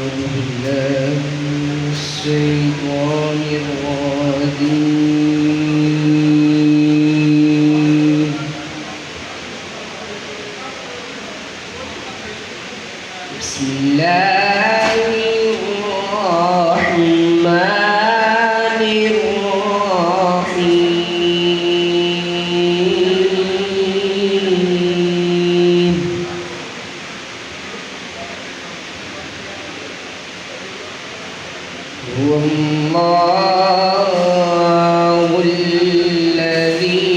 بالله من الشيطان الرجيم. بسم الله الرحمن الرحيم. هو الله الذي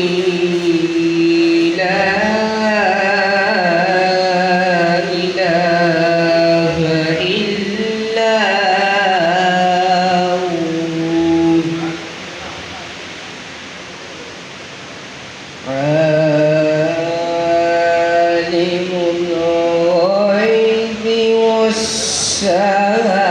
لا إله إلا هو عالم الغيب والشهادة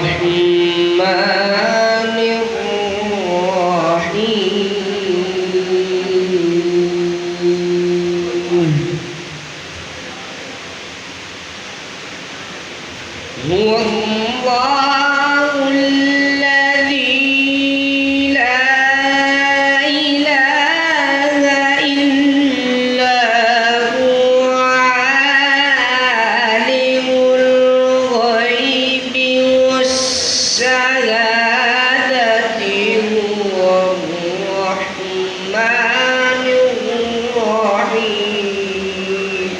الرحمن الرحيم. هو الله الذي لا إله إلا هو عالم الغيب والشهادة هو الرحمن الرحيم.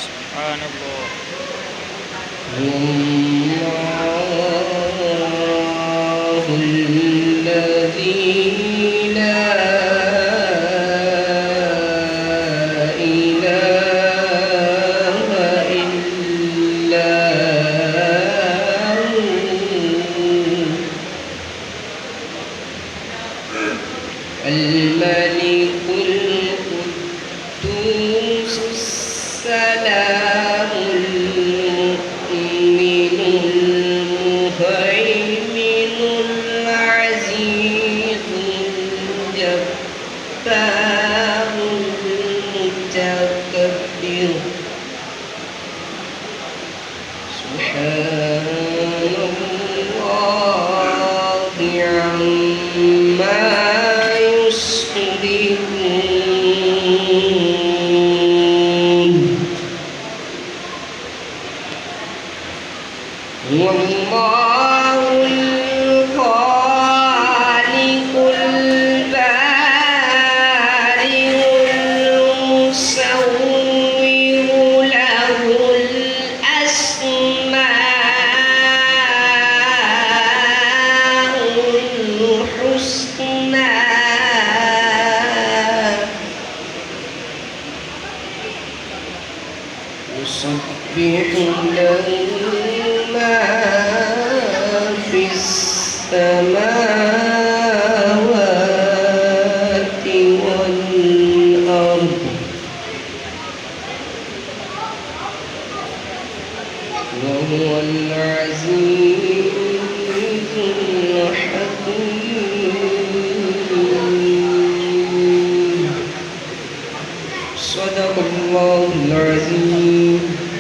سبحان الله. الله الذي لا إله إلا هو الملك القدوس السلام المؤمن المهيمن العزيز الجبار المتكبر. سبحان الله عما يشركون. هو الله الخالق البارئ المصور له الأسماء الحسنى. يسبح له ما في السماوات والأرض وهو العزيز